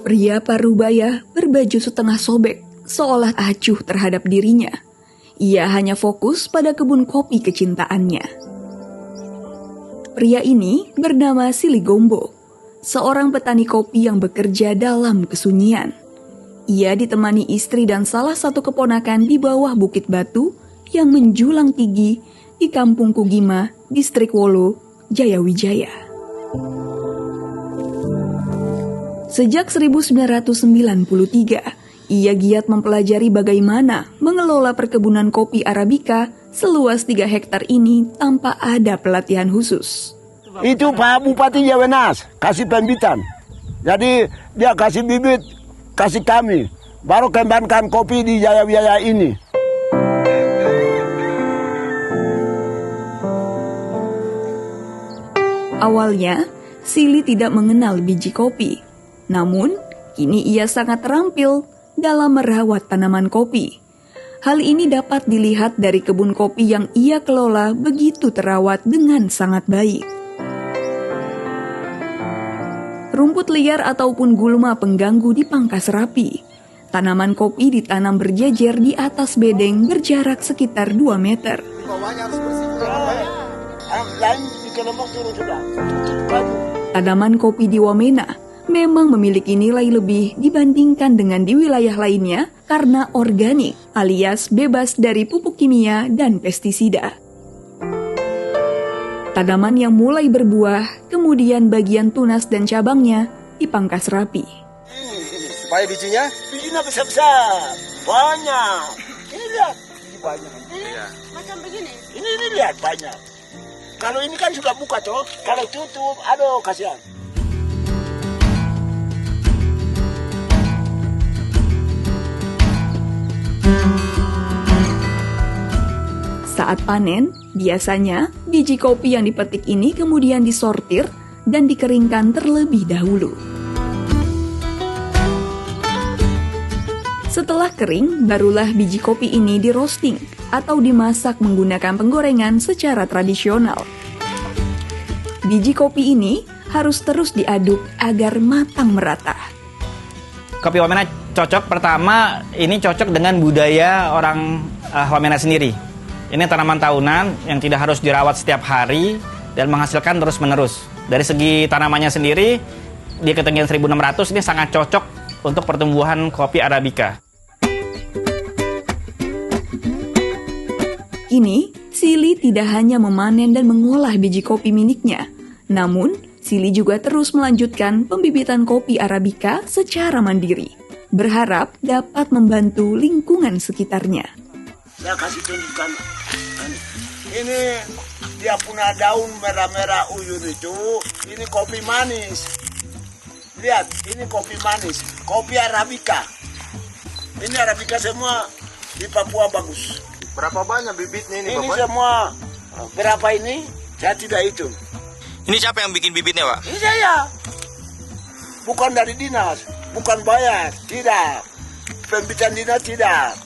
Pria parubaya berbaju setengah sobek, seolah acuh terhadap dirinya. Ia hanya fokus pada kebun kopi kecintaannya. Pria ini bernama Sili Gombo, seorang petani kopi yang bekerja dalam kesunyian. Ia ditemani istri dan salah satu keponakan di bawah Bukit Batu yang menjulang tinggi di Kampung Kugima, Distrik Wolo, Jayawijaya. Sejak 1993, ia giat mempelajari bagaimana mengelola perkebunan kopi Arabica seluas 3 hektar ini tanpa ada pelatihan khusus. Itu Pak Bupati Jawenas kasih pembibitan. Jadi dia kasih bibit, kasih kami. Baru kembangkan kopi di Jayawijaya ini. Awalnya, Sili tidak mengenal biji kopi. Namun, kini ia sangat terampil dalam merawat tanaman kopi. Hal ini dapat dilihat dari kebun kopi yang ia kelola begitu terawat dengan sangat baik. Rumput liar ataupun gulma pengganggu dipangkas rapi. Tanaman kopi ditanam berjejer di atas bedeng berjarak sekitar 2 meter. Tanaman kopi di Wamena memang memiliki nilai lebih dibandingkan dengan di wilayah lainnya karena organik alias bebas dari pupuk kimia dan pestisida. Tanaman yang mulai berbuah, kemudian bagian tunas dan cabangnya dipangkas rapi. Ini supaya bijinya besar-besar, banyak. Ini lihat, ini banyak. Ini macam begini. Ini lihat banyak. Kalau ini kan sudah buka toh, kalau tutup, aduh kasihan. Saat panen, biasanya biji kopi yang dipetik ini kemudian disortir dan dikeringkan terlebih dahulu. Setelah kering, barulah biji kopi ini di roasting atau dimasak menggunakan penggorengan secara tradisional. Biji kopi ini harus terus diaduk agar matang merata. Kopi Wamena cocok, pertama ini cocok dengan budaya orang Wamena sendiri. Ini tanaman tahunan yang tidak harus dirawat setiap hari dan menghasilkan terus-menerus. Dari segi tanamannya sendiri, di ketinggian 1600 ini sangat cocok untuk pertumbuhan kopi Arabica. Kini, Sili tidak hanya memanen dan mengolah biji kopi miliknya, namun Sili juga terus melanjutkan pembibitan kopi Arabica secara mandiri, berharap dapat membantu lingkungan sekitarnya. Saya kasih tunjukkan. Ini dia punya daun merah-merah uyun itu, ini kopi manis. Lihat, ini kopi manis, kopi Arabica. Ini Arabica semua di Papua bagus. Berapa banyak bibitnya ini, Ini Bapak? semua, berapa ini? Saya tidak hitung. Ini siapa yang bikin bibitnya, Pak? Ini saya. Bukan dari dinas, bukan bayar, tidak. Pembibitan dinas tidak.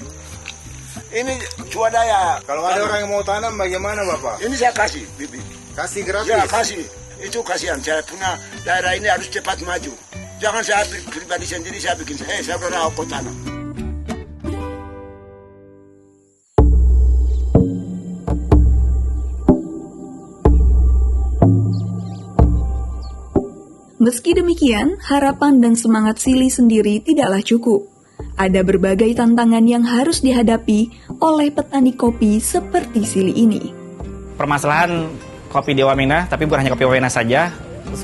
Ini swadaya. Kalau ada orang yang mau tanam, bagaimana, Bapak? Ini saya kasih bibit. Kasih gratis? Ya kasih. Itu kasihan. Saya punya daerah ini harus cepat maju. Jangan saya pribadi sendiri saya bikin. Saya pernah aku tanam. Meski demikian, harapan dan semangat Sili sendiri tidaklah cukup. Ada berbagai tantangan yang harus dihadapi oleh petani kopi seperti Sili ini. Permasalahan kopi di Wamena, tapi bukan hanya kopi Wamena saja,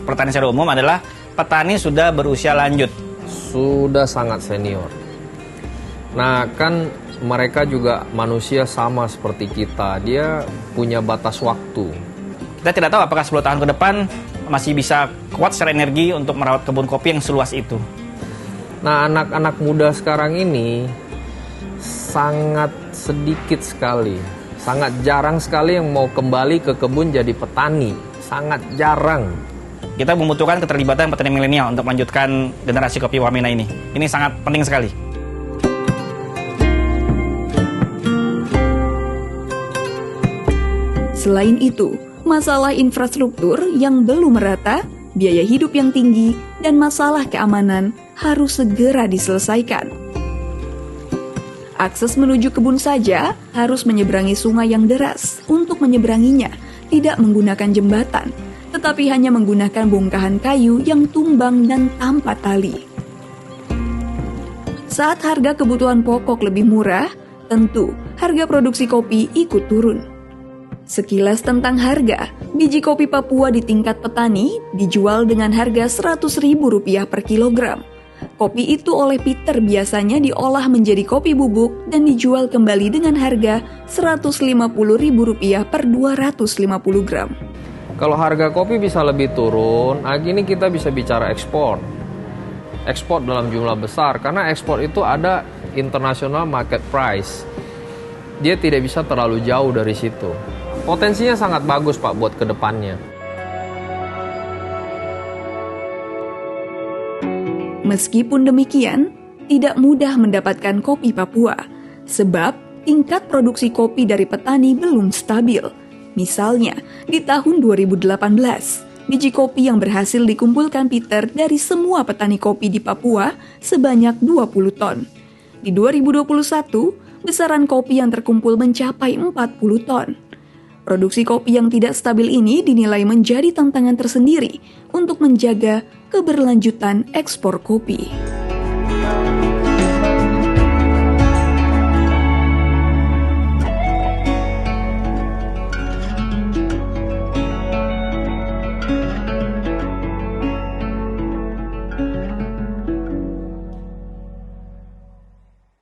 pertanian secara umum adalah petani sudah berusia lanjut. Sudah sangat senior. Nah, kan mereka juga manusia sama seperti kita. Dia punya batas waktu. Kita tidak tahu apakah 10 tahun ke depan masih bisa kuat secara energi untuk merawat kebun kopi yang seluas itu. Nah, anak-anak muda sekarang ini sangat sedikit sekali. Sangat jarang sekali yang mau kembali ke kebun jadi petani. Sangat jarang. Kita membutuhkan keterlibatan petani milenial untuk melanjutkan generasi kopi Wamena ini. Ini sangat penting sekali. Selain itu, masalah infrastruktur yang belum merata, biaya hidup yang tinggi, dan masalah keamanan harus segera diselesaikan. Akses menuju kebun saja harus menyeberangi sungai yang deras. Untuk menyeberanginya, tidak menggunakan jembatan, tetapi hanya menggunakan bongkahan kayu yang tumbang dan tanpa tali. Saat harga kebutuhan pokok lebih murah, tentu harga produksi kopi ikut turun. Sekilas tentang harga, biji kopi Papua di tingkat petani dijual dengan harga Rp100.000 per kilogram. Kopi itu oleh Peter biasanya diolah menjadi kopi bubuk dan dijual kembali dengan harga Rp150.000 per 250 gram. Kalau harga kopi bisa lebih turun, gini kita bisa bicara ekspor. Ekspor dalam jumlah besar, karena ekspor itu ada international market price. Dia tidak bisa terlalu jauh dari situ. Potensinya sangat bagus Pak buat kedepannya. Meskipun demikian, tidak mudah mendapatkan kopi Papua, sebab tingkat produksi kopi dari petani belum stabil. Misalnya, di tahun 2018, biji kopi yang berhasil dikumpulkan Peter dari semua petani kopi di Papua sebanyak 20 ton. Di 2021, besaran kopi yang terkumpul mencapai 40 ton. Produksi kopi yang tidak stabil ini dinilai menjadi tantangan tersendiri untuk menjaga keberlanjutan ekspor kopi.